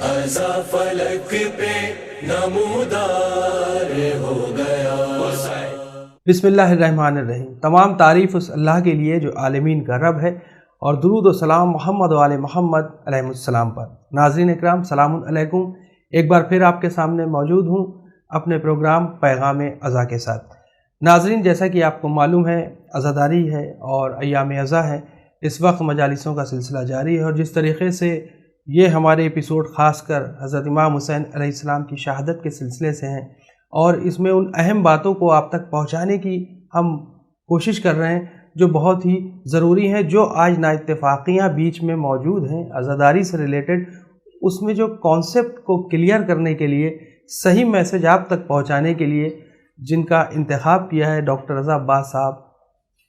ازا فلک پہ نمودار ہو گیا۔ بسم اللہ الرحمن الرحیم۔ تمام تعریف اس اللہ کے لیے جو عالمین کا رب ہے، اور درود و سلام محمد و آل محمد علیہ السلام پر۔ ناظرین اکرام، سلام علیکم۔ ایک بار پھر آپ کے سامنے موجود ہوں اپنے پروگرام پیغام عزا کے ساتھ۔ ناظرین، جیسا کہ آپ کو معلوم ہے، عزاداری ہے اور ایام عزا ہے۔ اس وقت مجالسوں کا سلسلہ جاری ہے، اور جس طریقے سے یہ ہمارے ایپیسوڈ خاص کر حضرت امام حسین علیہ السلام کی شہادت کے سلسلے سے ہیں، اور اس میں ان اہم باتوں کو آپ تک پہنچانے کی ہم کوشش کر رہے ہیں جو بہت ہی ضروری ہیں، جو آج نا اتفاقیاں بیچ میں موجود ہیں عزاداری سے ریلیٹڈ، اس میں جو کانسیپٹ کو کلیئر کرنے کے لیے، صحیح میسج آپ تک پہنچانے کے لیے جن کا انتخاب کیا ہے ڈاکٹر رضا عباس صاحب،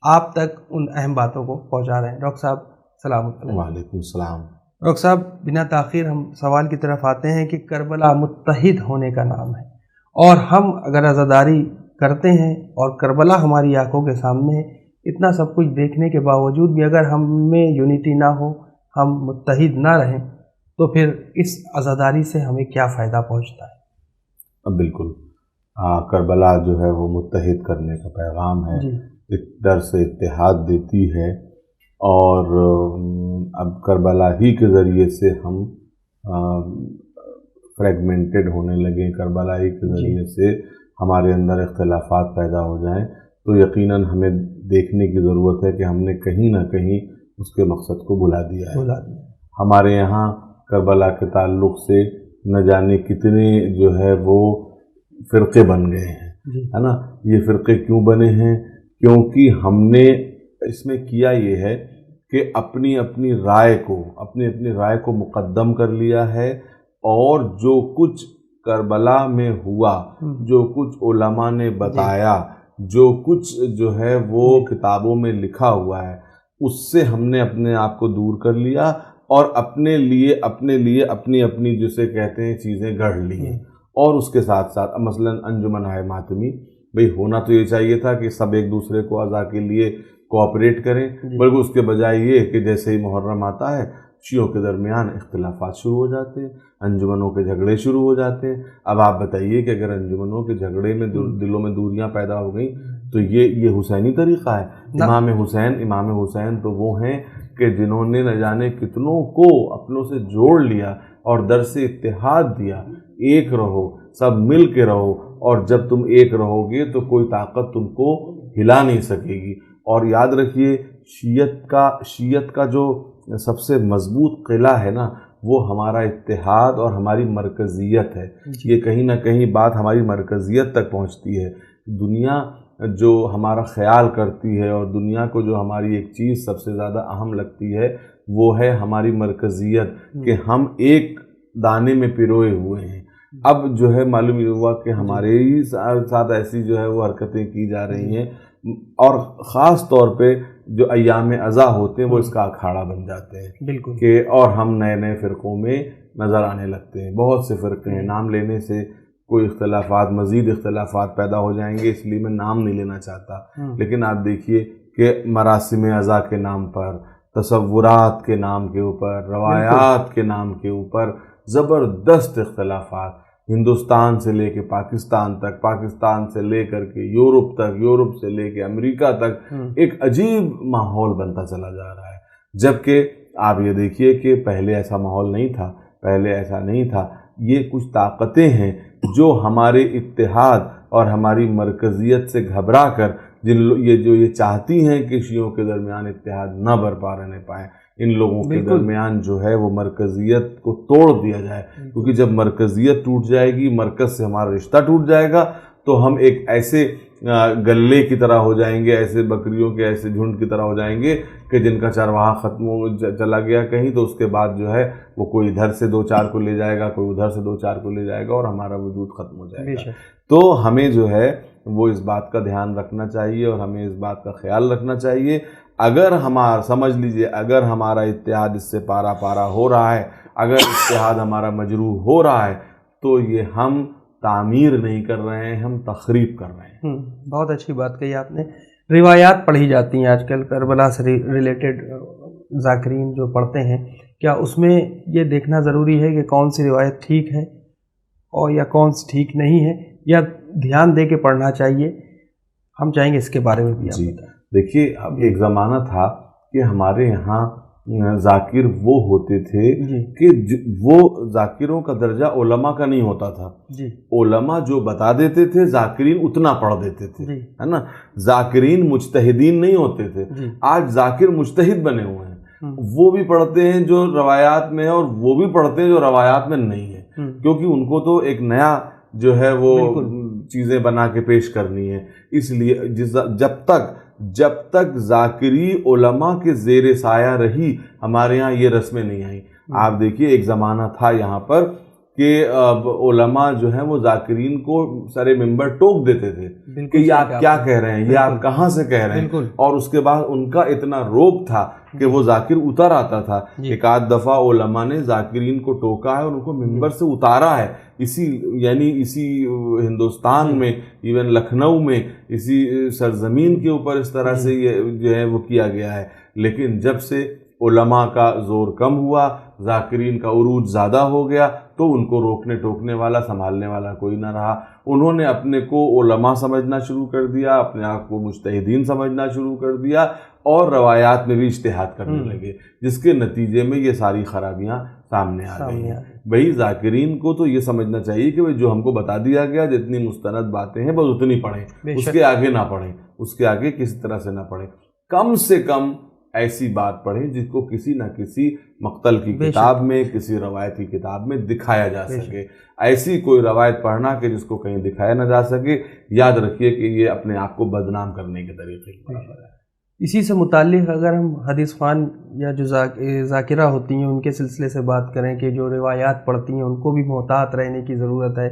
آپ تک ان اہم باتوں کو پہنچا رہے ہیں۔ ڈاکٹر صاحب سلام علیکم۔ وعلیکم السلام۔ ڈاکٹر صاحب، بنا تاخیر ہم سوال کی طرف آتے ہیں کہ کربلا متحد ہونے کا نام ہے، اور ہم اگر عزاداری کرتے ہیں اور کربلا ہماری آنکھوں کے سامنے ہے، اتنا سب کچھ دیکھنے کے باوجود بھی اگر ہم میں یونٹی نہ ہو، ہم متحد نہ رہیں، تو پھر اس عزاداری سے ہمیں کیا فائدہ پہنچتا ہے؟ بالکل، کربلا جو ہے وہ متحد کرنے کا پیغام ہے، ایک درس اتحاد دیتی ہے، اور اب کربلا ہی کے ذریعے سے ہم فریگمنٹڈ ہونے لگیں، کربلا ہی کے ذریعے سے ہمارے اندر اختلافات پیدا ہو جائیں، تو یقیناً ہمیں دیکھنے کی ضرورت ہے کہ ہم نے کہیں نہ کہیں اس کے مقصد کو بھلا دیا ہے۔ ہمارے یہاں کربلا کے تعلق سے نہ جانے کتنے جو ہے وہ فرقے بن گئے ہیں، ہے نا؟ یہ فرقے کیوں بنے ہیں؟ کیونکہ ہم نے اس میں کیا یہ ہے کہ اپنی اپنی رائے کو مقدم کر لیا ہے، اور جو کچھ کربلا میں ہوا، جو کچھ علماء نے بتایا، جو کچھ جو ہے وہ کتابوں میں لکھا ہوا ہے، اس سے ہم نے اپنے آپ کو دور کر لیا، اور اپنے لیے اپنی اپنی جسے کہتے ہیں چیزیں گڑھ لی ہیں۔ اور اس کے ساتھ ساتھ مثلاً انجمن ماتمی، بھئی ہونا تو یہ چاہیے تھا کہ سب ایک دوسرے کو عزا کے لیے کوآپریٹ کریں، بلکہ اس کے بجائے یہ کہ جیسے ہی محرم آتا ہے شیعوں کے درمیان اختلافات شروع ہو جاتے ہیں، انجمنوں کے جھگڑے شروع ہو جاتے ہیں۔ اب آپ بتائیے کہ اگر انجمنوں کے جھگڑے میں دلوں میں دوریاں پیدا ہو گئیں تو یہ حسینی طریقہ ہے؟ امام حسین تو وہ ہیں کہ جنہوں نے نہ جانے کتنوں کو اپنوں سے جوڑ لیا اور درس اتحاد دیا، ایک رہو، سب مل کے رہو، اور جب تم ایک رہو گے تو کوئی طاقت تم کو ہلا نہیں سکے گی۔ اور یاد رکھیے، شیعت کا جو سب سے مضبوط قلعہ ہے نا، وہ ہمارا اتحاد اور ہماری مرکزیت ہے۔ یہ کہیں نہ کہیں بات ہماری مرکزیت تک پہنچتی ہے۔ دنیا جو ہمارا خیال کرتی ہے، اور دنیا کو جو ہماری ایک چیز سب سے زیادہ اہم لگتی ہے، وہ ہے ہماری مرکزیت، کہ ہم ایک دانے میں پروئے ہوئے ہیں۔ اب جو ہے معلوم یہ ہوا کہ ہمارے ہی ساتھ ایسی جو ہے وہ حرکتیں کی جا رہی ہیں، اور خاص طور پہ جو ایام عزا ہوتے ہیں وہ اس کا اکھاڑا بن جاتے ہیں، بالکل، کہ اور ہم نئے فرقوں میں نظر آنے لگتے ہیں۔ بہت سے فرقے ہیں، نام لینے سے کوئی مزید اختلافات پیدا ہو جائیں گے، اس لیے میں نام نہیں لینا چاہتا، لیکن آپ دیکھیے کہ مراسم عزا کے نام پر، تصورات کے نام کے اوپر، روایات کے نام کے اوپر زبردست اختلافات، ہندوستان سے لے کے پاکستان تک، پاکستان سے لے کر کے یورپ تک، یورپ سے لے کے امریکہ تک ایک عجیب ماحول بنتا چلا جا رہا ہے۔ جبکہ آپ یہ دیکھیے کہ پہلے ایسا ماحول نہیں تھا، پہلے ایسا نہیں تھا۔ یہ کچھ طاقتیں ہیں جو ہمارے اتحاد اور ہماری مرکزیت سے گھبرا کر یہ چاہتی ہیں کہ شیعوں کے درمیان اتحاد نہ برپا رہنے پائیں، ان لوگوں کے درمیان جو ہے وہ مرکزیت کو توڑ دیا جائے، کیونکہ جب مرکزیت ٹوٹ جائے گی، مرکز سے ہمارا رشتہ ٹوٹ جائے گا، تو ہم ایک ایسے گلے کی طرح ہو جائیں گے، ایسے بکریوں کے ایسے جھنڈ کی طرح ہو جائیں گے کہ جن کا چرواہا ختم ہو چلا گیا کہیں، تو اس کے بعد جو ہے وہ کوئی ادھر سے دو چار کو لے جائے گا، کوئی ادھر سے دو چار کو لے جائے گا، اور ہمارا وجود ختم ہو جائے گا۔ تو ہمیں جو ہے وہ اس بات کا دھیان رکھنا چاہیے، اور ہمیں اس بات کا خیال رکھنا چاہیے، اگر سمجھ لیجئے اگر ہمارا اتحاد اس سے پارا پارا ہو رہا ہے، اگر اتحاد ہمارا مجروح ہو رہا ہے، تو یہ ہم تعمیر نہیں کر رہے ہیں، ہم تخریب کر رہے ہیں۔ بہت اچھی بات کہی آپ نے۔ روایات پڑھی جاتی ہیں آج کل کربلا سے ریلیٹڈ، ذاکرین جو پڑھتے ہیں کیا اس میں یہ دیکھنا ضروری ہے کہ کون سی روایت ٹھیک ہے اور یا کون سی ٹھیک نہیں ہے، یا دھیان دے کے پڑھنا چاہیے؟ ہم چاہیں گے اس کے بارے میں بھی آپ جی بتائیں۔ دیکھیے، اب ایک زمانہ تھا کہ ہمارے یہاں ذاکر وہ ہوتے تھے جی کہ وہ ذاکروں کا درجہ علماء کا نہیں ہوتا تھا. جی علماء جو بتا دیتے تھے ذاکرین اتنا پڑھ دیتے تھے، جی ہے نا. ذاکرین مجتہدین نہیں ہوتے تھے. جی آج ذاکر مجتہد بنے ہوئے ہیں، وہ بھی پڑھتے ہیں جو روایات میں ہے اور وہ بھی پڑھتے ہیں جو روایات میں نہیں ہے، کیونکہ ان کو تو ایک نیا جو ہے وہ چیزیں بنا کے پیش کرنی ہے. اس لیے جب تک ذاکری علماء کے زیر سایہ رہی ہمارے ہاں یہ رسمیں نہیں آئیں. آپ دیکھیے ایک زمانہ تھا یہاں پر کہ علماء جو ہیں وہ ذاکرین کو سر ممبر ٹوک دیتے تھے کہ یہ آپ کیا کہہ رہے ہیں، یہ آپ کہاں سے کہہ رہے ہیں، اور اس کے بعد ان کا اتنا روب تھا کہ وہ ذاکر اتر آتا تھا. ایک آدھ دفعہ علماء نے ذاکرین کو ٹوکا ہے اور ان کو ممبر سے اتارا ہے. اسی ہندوستان میں، ایون لکھنؤ میں، اسی سرزمین کے اوپر اس طرح سے یہ جو ہے وہ کیا گیا ہے. لیکن جب سے علماء کا زور کم ہوا، ذاکرین کا عروج زیادہ ہو گیا، تو ان کو روکنے ٹوکنے والا، سنبھالنے والا کوئی نہ رہا. انہوں نے اپنے کو علماء سمجھنا شروع کر دیا، اپنے آپ کو مجتہدین سمجھنا شروع کر دیا، اور روایات میں بھی اجتہاد کرنے لگے، جس کے نتیجے میں یہ ساری خرابیاں سامنے آ گئی ہیں. بھئی ذاکرین کو تو یہ سمجھنا چاہیے کہ جو ہم کو بتا دیا گیا، جتنی مستند باتیں ہیں بس اتنی پڑھیں، اس کے آگے نہ پڑھیں، اس کے آگے کسی طرح سے نہ پڑھیں. کم سے کم ایسی بات پڑھیں جس کو کسی نہ کسی مقتل کی کتاب میں، کسی روایت کی کتاب میں دکھایا جا سکے. ایسی کوئی روایت پڑھنا کہ جس کو کہیں دکھایا نہ جا سکے، یاد رکھیے کہ یہ اپنے آپ کو بدنام کرنے کے طریقے کے برابر ہے. اسی سے متعلق اگر ہم حدیث خوان یا جو ذاکرہ ہوتی ہیں ان کے سلسلے سے بات کریں کہ جو روایات پڑھتی ہیں ان کو بھی محتاط رہنے کی ضرورت ہے.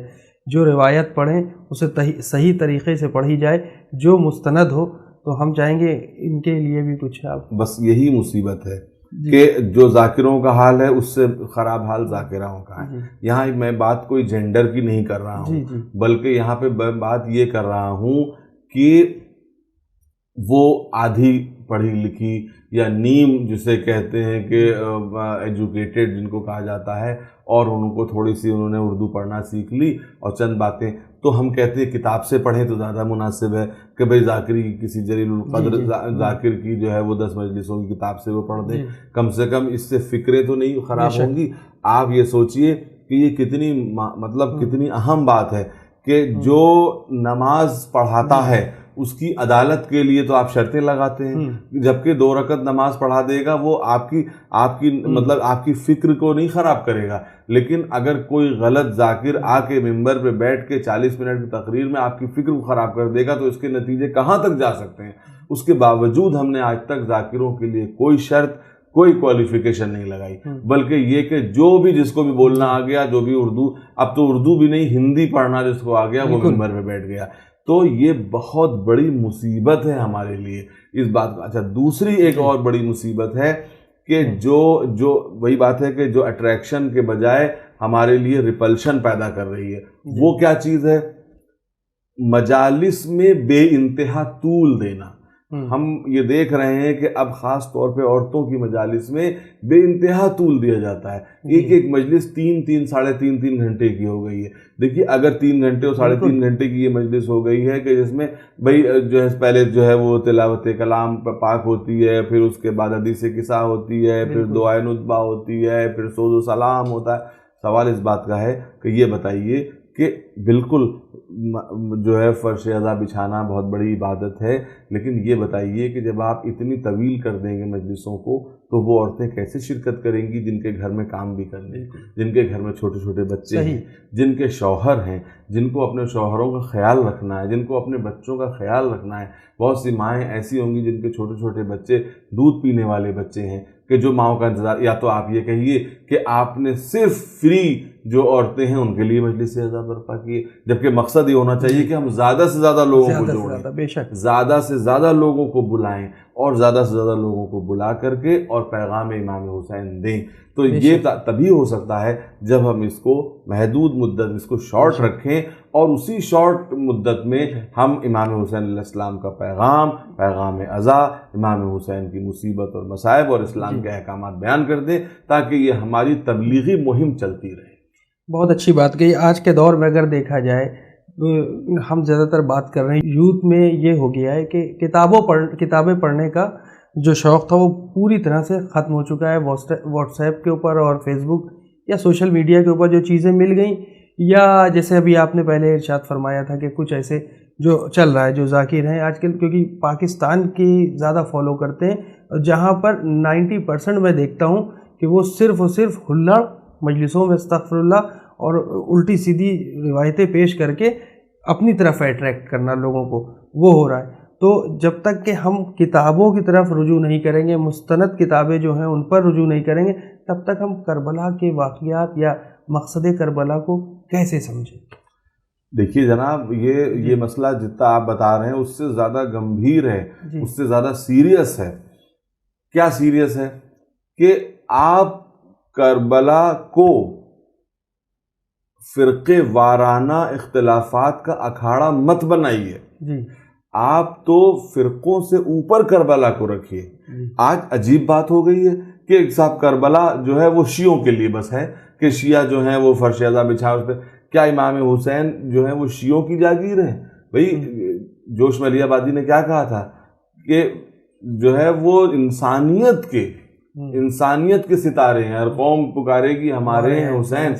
جو روایت پڑھیں اسے صحیح طریقے سے پڑھی جائے، جو مستند ہو. تو ہم چاہیں گے ان کے لیے بھی کچھ آپ. بس یہی مصیبت ہے کہ جو ذاکروں کا حال ہے اس سے خراب حال ذاکراؤں کا ہے. یہاں میں بات کوئی جینڈر کی نہیں کر رہا ہوں، بلکہ یہاں پہ بات یہ کر رہا ہوں کہ وہ آدھی پڑھی لکھی یا نیم جسے کہتے ہیں کہ ایجوکیٹڈ جن کو کہا جاتا ہے، اور ان کو تھوڑی سی انہوں نے اردو پڑھنا سیکھ لی اور چند باتیں، تو ہم کہتے ہیں کتاب سے پڑھیں تو زیادہ مناسب ہے کہ بھئی ذاکری کی کسی جلیل القدر ذاکر کی جو ہے وہ 10 مجلسوں کی کتاب سے وہ پڑھ دیں. کم سے کم اس سے فکریں تو نہیں خراب ہوں گی. آپ یہ سوچئے کہ یہ کتنی اہم بات ہے کہ جو نماز پڑھاتا ہے اس کی عدالت کے لیے تو آپ شرطیں لگاتے ہیں، جبکہ 2 رکعت نماز پڑھا دے گا وہ آپ کی فکر کو نہیں خراب کرے گا. لیکن اگر کوئی غلط ذاکر آ کے ممبر پہ بیٹھ کے 40 منٹ کی تقریر میں آپ کی فکر کو خراب کر دے گا تو اس کے نتیجے کہاں تک جا سکتے ہیں. اس کے باوجود ہم نے آج تک ذاکروں کے لیے کوئی شرط، کوئی کوالیفیکیشن نہیں لگائی، بلکہ یہ کہ جو بھی جس کو بھی بولنا آ گیا، جو بھی اردو، اب تو اردو بھی نہیں ہندی پڑھنا جس کو آ گیا وہ ممبر پہ بیٹھ گیا. تو یہ بہت بڑی مصیبت ہے ہمارے لیے اس بات کا. اچھا، دوسری ایک اور بڑی مصیبت ہے کہ جو وہی بات ہے کہ جو اٹریکشن کے بجائے ہمارے لیے ریپلشن پیدا کر رہی ہے. وہ کیا چیز ہے؟ مجالس میں بے انتہا طول دینا. ہم یہ دیکھ رہے ہیں کہ اب خاص طور پہ عورتوں کی مجالس میں بے انتہا طول دیا جاتا ہے. ایک مجلس 3 ساڑھے 3 گھنٹے کی ہو گئی ہے. دیکھیے اگر 3 گھنٹے اور 3.5 گھنٹے کی یہ مجلس ہو گئی ہے کہ جس میں بھئی جو ہے پہلے جو ہے وہ تلاوت کلام پاک ہوتی ہے، پھر اس کے بعد حدیث قصہ ہوتی ہے، پھر دعائے ندبہ ہوتی ہے، پھر سوز و سلام ہوتا ہے. سوال اس بات کا ہے کہ یہ بتائیے کہ بالکل جو ہے فرش ازا بچھانا بہت بڑی عبادت ہے، لیکن یہ بتائیے کہ جب آپ اتنی طویل کر دیں گے مجلسوں کو تو وہ عورتیں کیسے شرکت کریں گی جن کے گھر میں کام بھی کرنے، جن کے گھر میں چھوٹے چھوٹے بچے ہیں، جن کے شوہر ہیں، جن کو اپنے شوہروں کا خیال رکھنا ہے، جن کو اپنے بچوں کا خیال رکھنا ہے. بہت سی مائیں ایسی ہوں گی جن کے چھوٹے چھوٹے بچے دودھ پینے والے بچے ہیں کہ جو ماؤں کا انتظار. یا تو آپ یہ کہیے کہ آپ نے صرف فری جو عورتیں ہیں ان کے لیے مجلس ازا برپا کیے، جبکہ مقصد یہ ہونا چاہیے کہ ہم زیادہ سے زیادہ لوگوں کو جوڑیں، بے شک زیادہ سے زیادہ لوگوں کو بلائیں، اور زیادہ سے زیادہ لوگوں کو بلا کر کے اور پیغام امام حسین دیں. تو یہ تبھی ہو سکتا ہے جب ہم اس کو محدود مدت، اس کو شارٹ رکھیں، اور اسی شارٹ مدت میں ہم امام حسین علیہ السلام کا پیغام ازا، امام حسین کی مصیبت اور مصائب اور اسلام کے احکامات بیان کر دیں، تاکہ یہ ہماری تبلیغی مہم چلتی رہے. بہت اچھی بات کہی. آج کے دور میں اگر دیکھا جائے، ہم زیادہ تر بات کر رہے ہیں یوتھ میں، یہ ہو گیا ہے کہ کتابیں پڑھنے کا جو شوق تھا وہ پوری طرح سے ختم ہو چکا ہے. واٹس ایپ کے اوپر اور فیس بک یا سوشل میڈیا کے اوپر جو چیزیں مل گئیں، یا جیسے ابھی آپ نے پہلے ارشاد فرمایا تھا کہ کچھ ایسے جو چل رہا ہے، جو ذاکر ہیں آج کل، کیونکہ پاکستان کی زیادہ فالو کرتے ہیں، جہاں پر 90% میں دیکھتا ہوں کہ وہ صرف اور صرف ہلڑ مجلسوں میں استغفر اللہ اور الٹی سیدھی روایتیں پیش کر کے اپنی طرف اٹریکٹ کرنا لوگوں کو، وہ ہو رہا ہے. تو جب تک کہ ہم کتابوں کی طرف رجوع نہیں کریں گے، مستند کتابیں جو ہیں ان پر رجوع نہیں کریں گے، تب تک ہم کربلا کے واقعات یا مقصد کربلا کو کیسے سمجھیں؟ دیکھیے جناب، یہ مسئلہ جتنا آپ بتا رہے ہیں اس سے زیادہ گمبھیر ہے، اس سے زیادہ سیریس ہے. کیا سیریس ہے؟ کہ آپ کربلا کو فرقے وارانہ اختلافات کا اکھاڑا مت بنائیے. آپ تو فرقوں سے اوپر کربلا کو رکھیے. آج عجیب بات ہو گئی ہے کہ صاحب کربلا جو ہے وہ شیعوں کے لیے بس ہے، کہ شیعہ جو ہیں وہ فرش ازا بچھا اس پہ. کیا امام حسین جو ہیں وہ شیعوں کی جاگیر ہیں؟ بھئی جوش علی آبادی نے کیا کہا تھا کہ جو ہے وہ انسانیت کے ستارے ہیں، ہر قوم پکارے گی ہمارے ہیں حسین.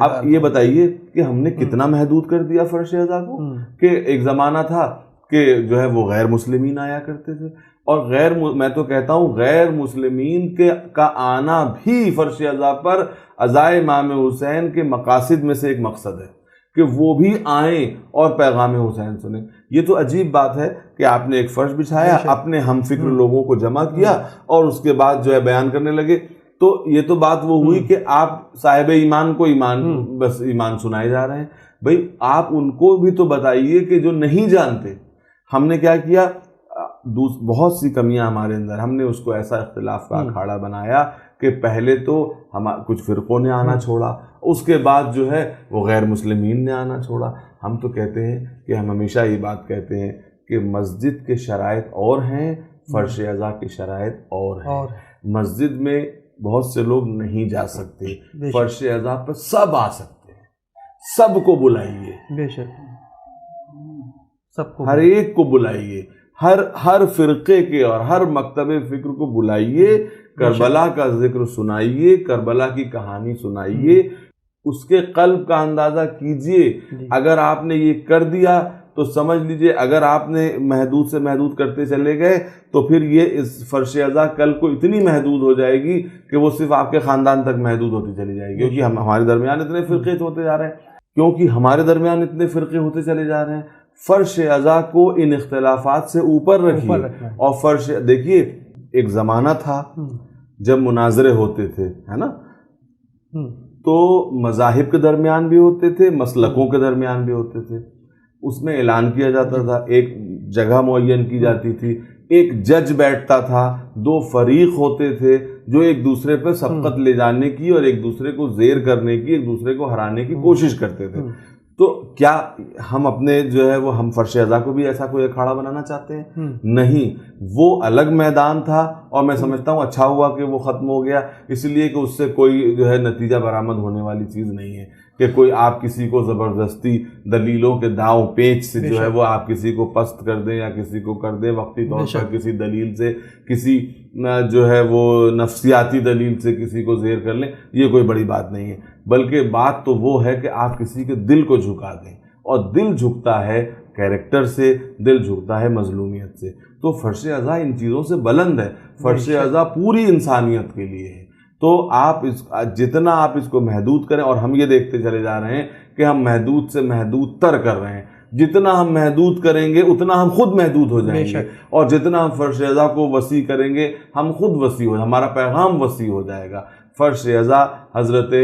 اب یہ بتائیے کہ ہم نے کتنا محدود کر دیا فرش ازا کو، کہ ایک زمانہ تھا کہ جو ہے وہ غیر مسلمین آیا کرتے تھے، اور میں تو کہتا ہوں غیر مسلمین کا آنا بھی فرش ازا پر ازائے امام حسین کے مقاصد میں سے ایک مقصد ہے، کہ وہ بھی آئیں اور پیغام حسین سنیں. یہ تو عجیب بات ہے کہ آپ نے ایک فرش بچھایا، اپنے ہم فکر لوگوں کو جمع کیا اور اس کے بعد جو ہے بیان کرنے لگے. تو یہ تو بات وہ ہوئی کہ آپ صاحب ایمان کو بس ایمان سنائے جا رہے ہیں. بھئی آپ ان کو بھی تو بتائیے کہ جو نہیں جانتے. ہم نے کیا کیا؟ بہت سی کمیاں ہمارے اندر، ہم نے اس کو ایسا اختلاف کا اکھاڑا بنایا کہ پہلے تو کچھ فرقوں نے آنا چھوڑا، اس کے بعد جو ہے وہ غیر مسلمین نے آنا چھوڑا. ہم تو کہتے ہیں کہ ہم ہمیشہ یہ بات کہتے ہیں کہ مسجد کے شرائط اور ہیں، فرش ازا کی شرائط اور ہیں. مسجد میں بہت سے لوگ نہیں جا سکتے، فرش ازا پر سب آ سکتے ہیں. سب کو بلائیے، بے شک سب کو، ہر ایک کو بلائیے، ہر فرقے کے اور ہر مکتب فکر کو بلائیے، کربلا کا ذکر سنائیے، کربلا کی کہانی سنائیے، اس کے قلب کا اندازہ کیجئے. اگر آپ نے یہ کر دیا تو سمجھ لیجئے، اگر آپ نے محدود سے محدود کرتے چلے گئے تو پھر یہ اس فرش ازا کل کو اتنی محدود ہو جائے گی کہ وہ صرف آپ کے خاندان تک محدود ہوتی چلی جائے گی. کیونکہ ہمارے درمیان اتنے فرقے ہوتے جا رہے ہیں، فرش ازا کو ان اختلافات سے اوپر رکھیے. اور دیکھیے ایک زمانہ تھا جب مناظرے ہوتے تھے، ہے نا، تو مذاہب کے درمیان بھی ہوتے تھے، مسلکوں کے درمیان بھی ہوتے تھے. اس میں اعلان کیا جاتا تھا، ایک جگہ معین کی جاتی تھی، ایک جج بیٹھتا تھا، دو فریق ہوتے تھے جو ایک دوسرے پہ سبقت لے جانے کی اور ایک دوسرے کو زیر کرنے کی، ایک دوسرے کو ہرانے کی کوشش کرتے تھے. تو کیا ہم اپنے جو ہے وہ ہم فرش ازا کو بھی ایسا کوئی اکھاڑا بنانا چاہتے ہیں؟ نہیں، وہ الگ میدان تھا، اور میں سمجھتا ہوں اچھا ہوا کہ وہ ختم ہو گیا، اس لیے کہ اس سے کوئی جو ہے نتیجہ برآمد ہونے والی چیز نہیں ہے کہ کوئی آپ کسی کو زبردستی دلیلوں کے داؤ پیچ سے جو ہے وہ آپ کسی کو پست کر دیں یا کسی کو کر دیں وقتی طور پر کسی دلیل سے، کسی جو ہے وہ نفسیاتی دلیل سے کسی کو زیر کر لیں. یہ کوئی بڑی بات نہیں ہے، بلکہ بات تو وہ ہے کہ آپ کسی کے دل کو جھکا دیں، اور دل جھکتا ہے کیریکٹر سے، دل جھکتا ہے مظلومیت سے. تو فرش ازا ان چیزوں سے بلند ہے، فرش ازا پوری انسانیت کے لیے ہے. تو آپ جتنا آپ اس کو محدود کریں، اور ہم یہ دیکھتے چلے جا رہے ہیں کہ ہم محدود سے محدود تر کر رہے ہیں. جتنا ہم محدود کریں گے اتنا ہم خود محدود ہو جائیں گے، اور جتنا ہم فرش ازا کو وسیع کریں گے ہم خود وسیع ہو، ہمارا پیغام وسیع ہو جائے گا. فرش ازا حضرت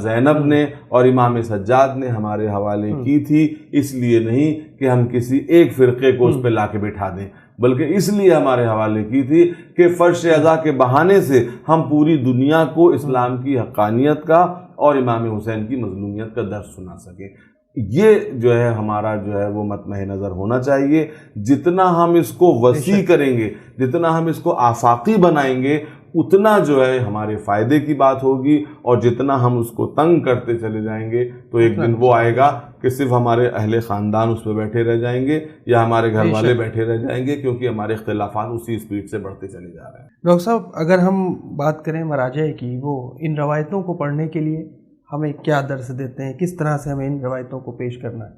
زینب نے اور امام سجاد نے ہمارے حوالے کی تھی، اس لیے نہیں کہ ہم کسی ایک فرقے کو اس پہ لا کے بٹھا دیں، بلکہ اس لیے ہمارے حوالے کی تھی کہ فرش اعضا کے بہانے سے ہم پوری دنیا کو اسلام کی حقانیت کا اور امام حسین کی مظلومیت کا درس سنا سکیں۔ یہ جو ہے ہمارا جو ہے وہ مطمع نظر ہونا چاہیے۔ جتنا ہم اس کو وسیع کریں گے، جتنا ہم اس کو آفاقی بنائیں گے، اتنا جو ہے ہمارے فائدے کی بات ہوگی، اور جتنا ہم اس کو تنگ کرتے چلے جائیں گے تو ایک دن وہ آئے گا کہ صرف ہمارے اہل خاندان اس پہ بیٹھے رہ جائیں گے یا ہمارے گھر والے بیٹھے رہ جائیں گے، کیونکہ ہمارے اختلافات اسی اسپیڈ سے بڑھتے چلے جا رہے ہیں۔ ڈاکٹر صاحب، اگر ہم بات کریں مراجع کی، وہ ان روایتوں کو پڑھنے کے لیے ہمیں کیا درس دیتے ہیں؟ کس طرح سے ہمیں ان روایتوں کو پیش کرنا ہے؟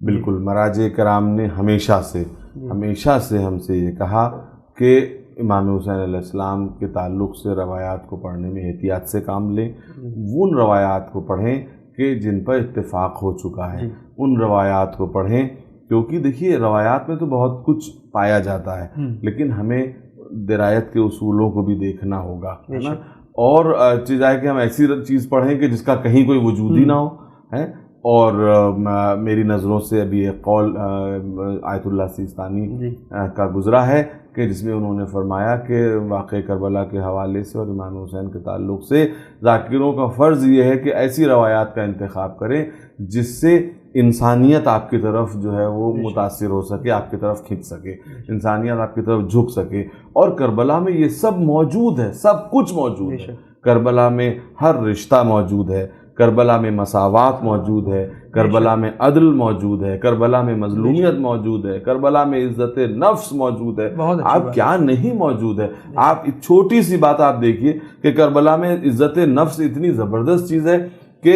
بالکل، مراجع کرام نے ہمیشہ سے ہم سے یہ کہا کہ امام حسین علیہ السلام کے تعلق سے روایات کو پڑھنے میں احتیاط سے کام لیں۔ ان روایات کو پڑھیں کہ جن پر اتفاق ہو چکا ہے، ان روایات کو پڑھیں، کیونکہ دیکھیے روایات میں تو بہت کچھ پایا جاتا ہے، لیکن ہمیں درایت کے اصولوں کو بھی دیکھنا ہوگا، ہے نا؟ اور چیز ہے کہ ہم ایسی چیز پڑھیں کہ جس کا کہیں کوئی وجود ہی نہ ہو ہے۔ اور میری نظروں سے ابھی ایک قول آیت اللہ سیستانی کا گزرا ہے کہ جس میں انہوں نے فرمایا کہ واقعہ کربلا کے حوالے سے اور امام حسین کے تعلق سے ذاکروں کا فرض یہ ہے کہ ایسی روایات کا انتخاب کریں جس سے انسانیت آپ کی طرف جو ہے وہ متاثر ہو سکے، آپ کی طرف کھنچ سکے، انسانیت آپ کی طرف جھک سکے۔ اور کربلا میں یہ سب موجود ہے، سب کچھ موجود ہے۔ کربلا میں ہر رشتہ موجود ہے، کربلا میں مساوات موجود ہے، کربلا میں عدل موجود ہے، کربلا میں مظلومیت موجود ہے، کربلا میں عزت نفس موجود ہے۔ آپ کیا نہیں موجود ہے؟ آپ ایک چھوٹی سی بات آپ دیکھیے کہ کربلا میں عزت نفس اتنی زبردست چیز ہے کہ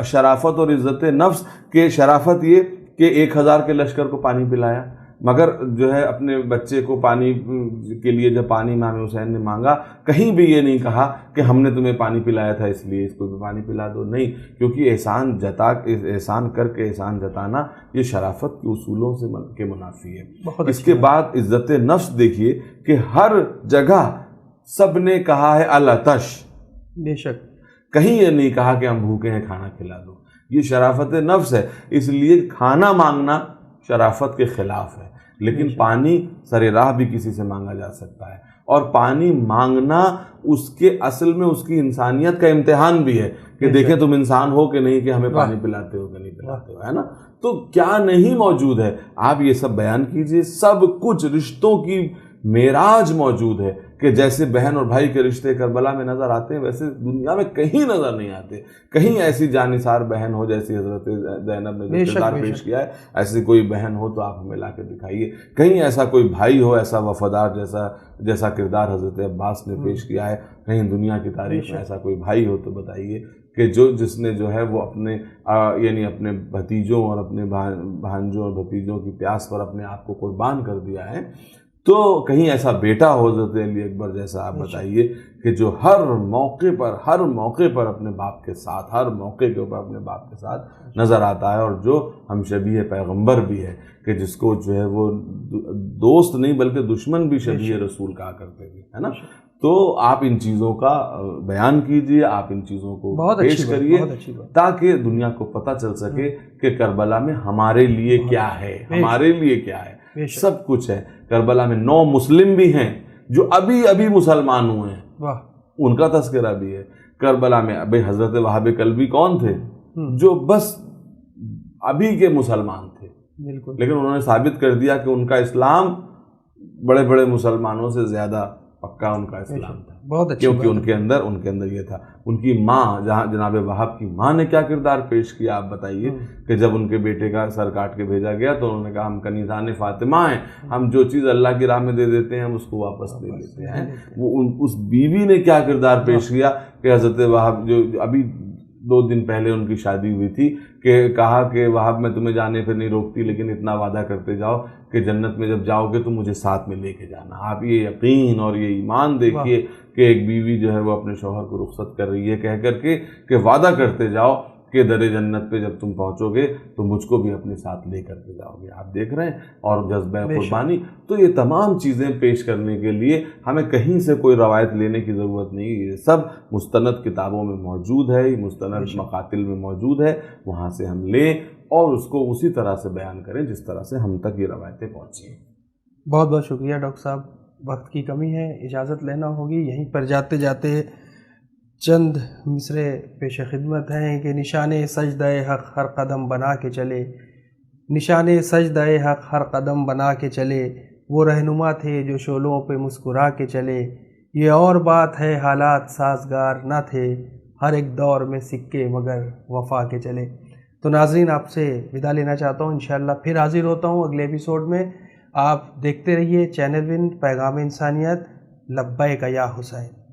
شرافت اور عزت نفس کے شرافت یہ کہ 1000 کے لشکر کو پانی پلایا، مگر جو ہے اپنے بچے کو پانی کے لیے جب پانی امام حسین نے مانگا، کہیں بھی یہ نہیں کہا کہ ہم نے تمہیں پانی پلایا تھا اس لیے اس کو بھی پانی پلا دو، نہیں، کیونکہ احسان کر کے احسان جتانا یہ شرافت کے اصولوں سے کے منافی ہے۔ اس کے بعد عزت نفس دیکھیے کہ ہر جگہ سب نے کہا ہے العطش، بے شک کہیں یہ نہیں کہا کہ ہم بھوکے ہیں کھانا کھلا دو۔ یہ شرافت نفس ہے، اس لیے کھانا مانگنا شرافت کے خلاف ہے، لیکن پانی سر راہ بھی کسی سے مانگا جا سکتا ہے، اور پانی مانگنا اس کے اصل میں اس کی انسانیت کا امتحان بھی ہے کہ دیکھیں تم انسان ہو کہ نہیں، کہ ہمیں پانی پلاتے ہو کہ نہیں پلاتے ہو، ہے نا؟ تو کیا نہیں موجود ہے؟ آپ یہ سب بیان کیجئے۔ سب کچھ رشتوں کی معراج موجود ہے کہ جیسے بہن اور بھائی کے رشتے کربلا میں نظر آتے ہیں، ویسے دنیا میں کہیں نظر نہیں آتے۔ کہیں ایسی جانثار بہن ہو جیسی حضرت زینب نے جو کردار پیش کیا ہے، ایسی کوئی بہن ہو تو آپ ہمیں لا کے دکھائیے۔ کہیں ایسا کوئی بھائی ہو ایسا وفادار جیسا کردار حضرت عباس نے پیش کیا ہے، کہیں دنیا کی تاریخ میں ایسا کوئی بھائی ہو تو بتائیے کہ جس نے جو ہے وہ اپنے یعنی اپنے بھتیجوں اور اپنے بھانجوں اور بھتیجوں کی پیاس پر اپنے آپ کو قربان کر دیا ہے۔ تو کہیں ایسا بیٹا ہو حضرت علی اکبر جیسا، آپ بتائیے، کہ جو ہر موقع پر اپنے باپ کے ساتھ، ہر موقع کے اوپر اپنے باپ کے ساتھ نظر آتا ہے، اور جو ہم شبیہ پیغمبر بھی ہے کہ جس کو جو ہے وہ دوست نہیں بلکہ دشمن بھی شبیہ رسول کہا کرتے تھے، ہے نا؟ تو آپ ان چیزوں کا بیان کیجئے، آپ ان چیزوں کو پیش کریے تاکہ دنیا کو پتہ چل سکے کہ کربلا میں ہمارے لیے کیا ہے، ہمارے لیے کیا ہے۔ سب کچھ ہے۔ کربلا میں 9 مسلم بھی ہیں جو ابھی مسلمان ہوئے ہیں، ان کا تذکرہ بھی ہے۔ کربلا میں ابھی حضرت وہاب کلبی کون تھے؟ جو بس ابھی کے مسلمان تھے، لیکن انہوں نے ثابت کر دیا کہ ان کا اسلام بڑے بڑے مسلمانوں سے زیادہ پکا ان کا اسلام تھا، کیونکہ ان کے اندر یہ تھا۔ ان کی ماں، جہاں جناب وہاب کی ماں نے کیا کردار پیش کیا، آپ بتائیے، کہ جب ان کے بیٹے کا سر کاٹ کے بھیجا گیا تو انہوں نے کہا ہم کنیزان فاطمہ ہیں، ہم جو چیز اللہ کی راہ میں دے دیتے ہیں ہم اس کو واپس لے لیتے ہیں۔ وہ اس بیوی نے کیا کردار پیش کیا کہ حضرت وہاب، جو ابھی 2 دن پہلے ان کی شادی ہوئی تھی، کہ کہا کہ وہاب میں تمہیں جانے پہ نہیں روکتی، لیکن اتنا وعدہ کرتے جاؤ کہ جنت میں جب جاؤ گے تو مجھے ساتھ میں لے کے جانا۔ آپ یہ یقین اور یہ ایمان دیکھیے کہ ایک بیوی جو ہے وہ اپنے شوہر کو رخصت کر رہی ہے کہہ کر کے کہ وعدہ کرتے جاؤ کہ در جنت پہ جب تم پہنچو گے تو مجھ کو بھی اپنے ساتھ لے کر کے جاؤ گے۔ آپ دیکھ رہے ہیں، اور جذبہ قربانی۔ تو یہ تمام چیزیں پیش کرنے کے لیے ہمیں کہیں سے کوئی روایت لینے کی ضرورت نہیں، یہ سب مستند کتابوں میں موجود ہے، یہ مستند مقاتل میں موجود ہے، وہاں سے ہم لیں اور اس کو اسی طرح سے بیان کریں جس طرح سے ہم تک یہ روایتیں پہنچی ہیں۔ بہت بہت شکریہ ڈاکٹر صاحب، وقت کی کمی ہے، اجازت لینا ہوگی۔ یہیں پر جاتے جاتے چند مصرے پیش خدمت ہیں کہ نشان سجدہ حق ہر قدم بنا کے چلے، نشان سجدہ حق ہر قدم بنا کے چلے، وہ رہنما تھے جو شعلوں پہ مسکرا کے چلے، یہ اور بات ہے حالات سازگار نہ تھے، ہر ایک دور میں سکے مگر وفا کے چلے۔ تو ناظرین، آپ سے ودا لینا چاہتا ہوں، انشاءاللہ پھر حاضر ہوتا ہوں اگلے ایپیسوڈ میں۔ آپ دیکھتے رہیے چینل ون پیغام انسانیت۔ لبیک یا حسین۔